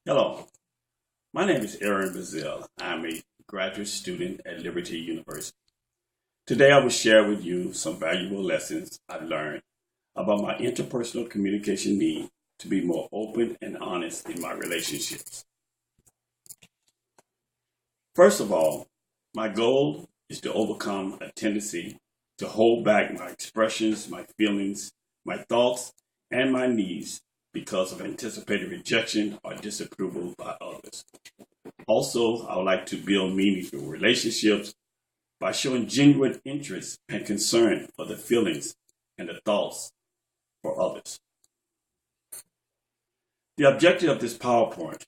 Hello, my name is Aaron Bazile. I'm a graduate student at Liberty University. Today I will share with you some valuable lessons I've learned about my interpersonal communication need to be more open and honest in my relationships. First of all, my goal is to overcome a tendency to hold back my expressions, my feelings, my thoughts, and my needs because of anticipated rejection or disapproval by others. Also, I would like to build meaningful relationships by showing genuine interest and concern for the feelings and the thoughts for others. The objective of this PowerPoint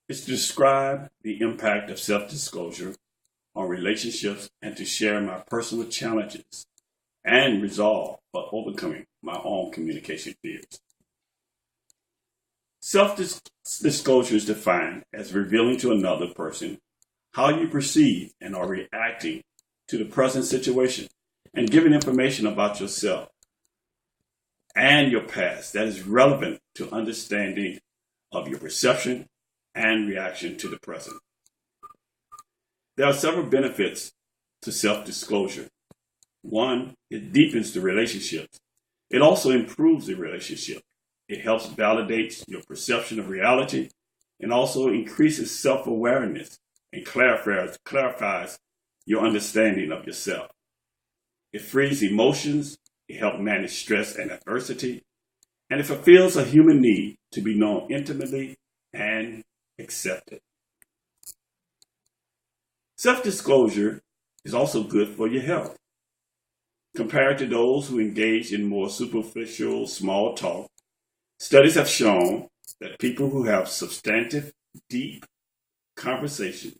is to describe the impact of self-disclosure on relationships and to share my personal challenges and resolve for overcoming my own communication fears. Self-disclosure is defined as revealing to another person how you perceive and are reacting to the present situation and giving information about yourself and your past that is relevant to understanding of your perception and reaction to the present. There are several benefits to self-disclosure. One, it deepens the relationships. It also improves the relationship. It helps validate your perception of reality and also increases self-awareness and clarifies your understanding of yourself. It frees emotions, it helps manage stress and adversity, and it fulfills a human need to be known intimately and accepted. Self-disclosure is also good for your health. Compared to those who engage in more superficial small talk, studies have shown that people who have substantive, deep conversations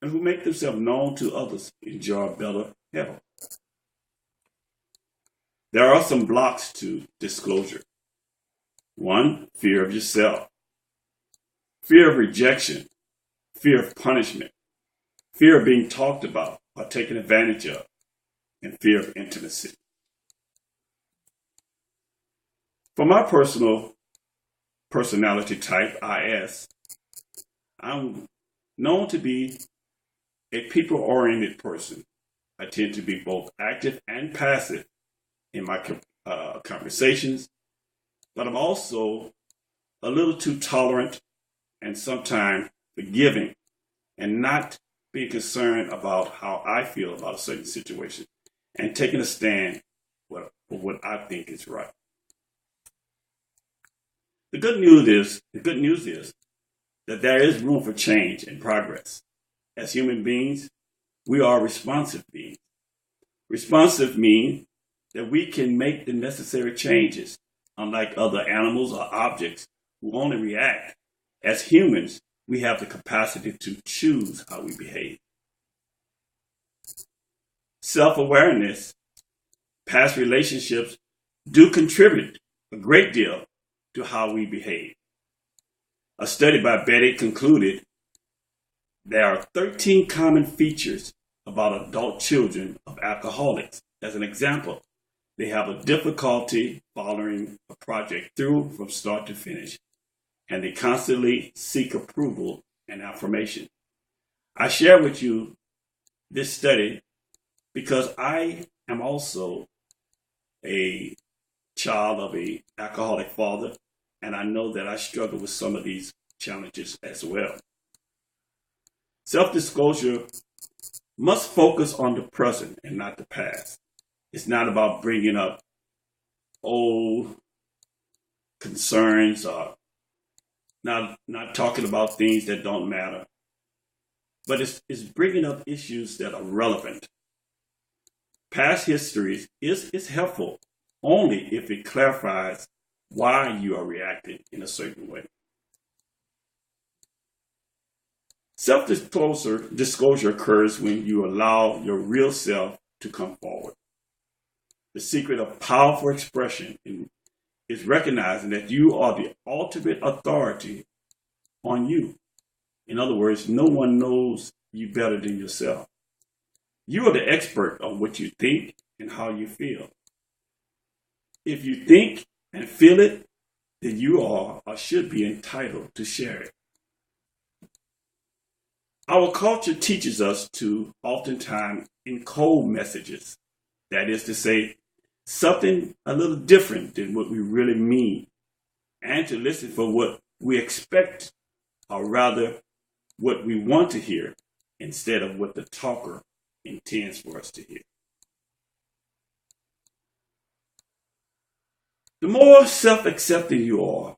and who make themselves known to others enjoy better health. There are some blocks to disclosure. One, fear of yourself, fear of rejection, fear of punishment, fear of being talked about or taken advantage of, and fear of intimacy. For my personality type, IS, I'm known to be a people-oriented person. I tend to be both active and passive in my conversations, but I'm also a little too tolerant and sometimes forgiving and not being concerned about how I feel about a certain situation and taking a stand for what I think is right. The good news is that there is room for change and progress. As human beings, we are responsive beings. Responsive means that we can make the necessary changes, unlike other animals or objects who only react. As humans, we have the capacity to choose how we behave. Self-awareness, past relationships do contribute a great deal to how we behave. A study by Betty concluded there are 13 common features about adult children of alcoholics. As an example, they have a difficulty following a project through from start to finish, and they constantly seek approval and affirmation. I share with you this study because I am also a child of an alcoholic father, and I know that I struggle with some of these challenges as well. Self-disclosure must focus on the present and not the past. It's not about bringing up old concerns or not talking about things that don't matter, but it's bringing up issues that are relevant. Past history is helpful only if it clarifies why you are reacting in a certain way. Self-disclosure occurs when you allow your real self to come forward. The secret of powerful expression is recognizing that you are the ultimate authority on you. In other words, no one knows you better than yourself. You are the expert on what you think and how you feel. If you think and feel it, then you are or should be entitled to share it. Our culture teaches us to oftentimes encode messages. That is to say, something a little different than what we really mean, and to listen for what we expect, or rather, what we want to hear, instead of what the talker intends for us to hear. The more self-accepting you are,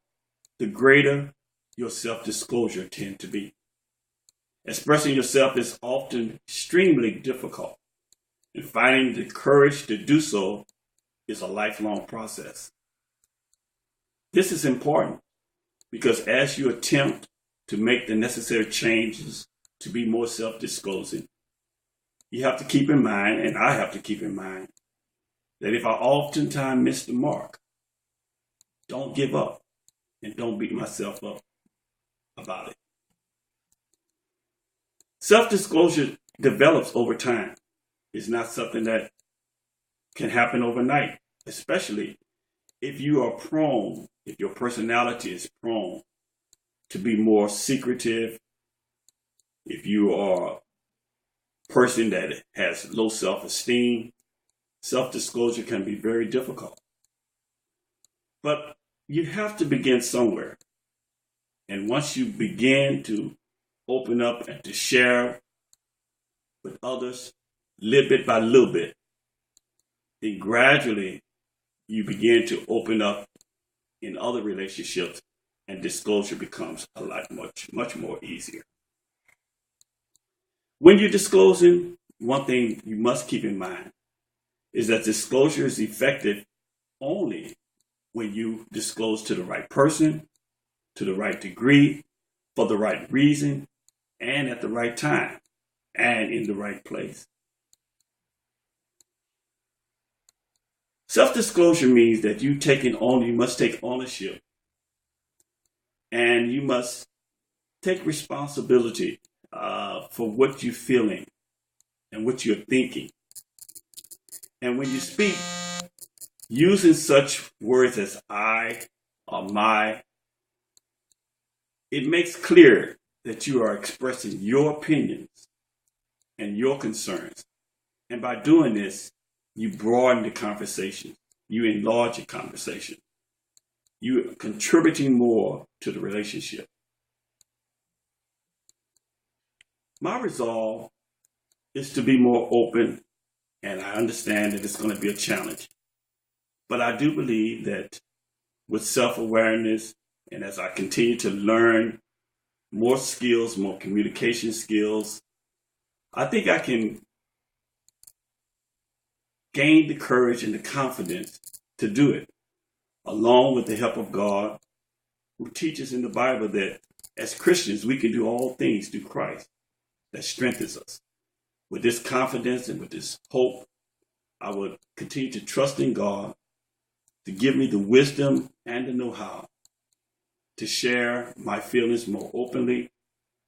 the greater your self-disclosure tends to be. Expressing yourself is often extremely difficult, and finding the courage to do so is a lifelong process. This is important because as you attempt to make the necessary changes to be more self-disclosing, you have to keep in mind, and I have to keep in mind, that if I oftentimes miss the mark, don't give up and don't beat myself up about it. Self-disclosure develops over time. It's not something that can happen overnight, especially if you are prone, if your personality is prone to be more secretive, if you are a person that has low self-esteem, self-disclosure can be very difficult. But you have to begin somewhere. And once you begin to open up and to share with others, little bit by little bit, then gradually you begin to open up in other relationships, and disclosure becomes a lot much more easier. When you're disclosing, one thing you must keep in mind is that disclosure is effective only when you disclose to the right person, to the right degree, for the right reason, and at the right time, and in the right place. Self-disclosure means that you must take ownership, and you must take responsibility for what you're feeling and what you're thinking. And when you speak, using such words as I or my, it makes clear that you are expressing your opinions and your concerns. And by doing this, you broaden the conversation. You enlarge the conversation. You are contributing more to the relationship. My resolve is to be more open, and I understand that it's going to be a challenge. But I do believe that with self-awareness, and as I continue to learn more skills, more communication skills, I think I can gain the courage and the confidence to do it, along with the help of God, who teaches in the Bible that as Christians, we can do all things through Christ that strengthens us. With this confidence and with this hope, I will continue to trust in God to give me the wisdom and the know-how to share my feelings more openly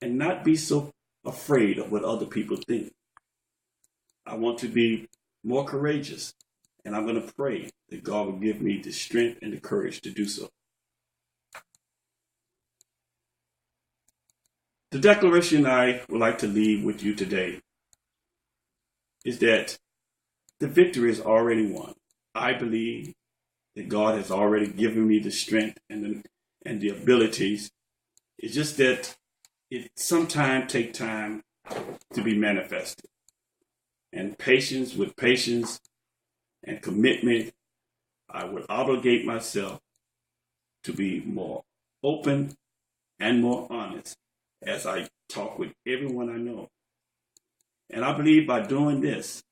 and not be so afraid of what other people think. I want to be more courageous, and I'm going to pray that God will give me the strength and the courage to do so. The declaration I would like to leave with you today is that the victory is already won. I believe that God has already given me the strength and the abilities. It's just that it sometimes takes time to be manifested. And with patience and commitment, I will obligate myself to be more open and more honest as I talk with everyone I know. And I believe by doing this,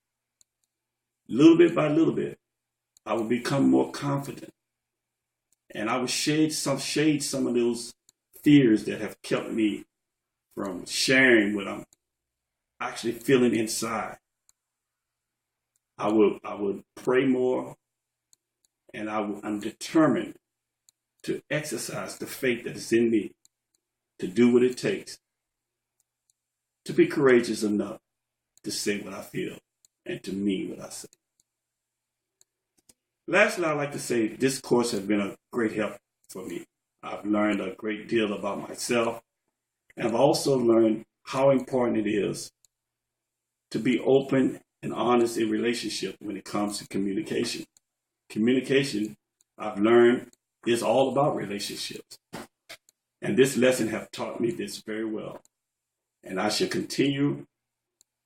little bit by little bit, I will become more confident. And I will shade some of those fears that have kept me from sharing what I'm actually feeling inside. I will pray more, and I'm determined to exercise the faith that is in me to do what it takes to be courageous enough to say what I feel and to mean what I say. Lastly, I'd like to say this course has been a great help for me. I've learned a great deal about myself, and I've also learned how important it is to be open and honest in relationship when it comes to communication. Communication, I've learned, is all about relationships. And this lesson has taught me this very well. And I shall continue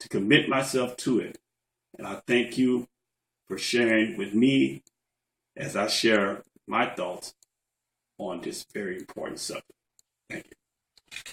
to commit myself to it. And I thank you for sharing with me as I share my thoughts on this very important subject. Thank you.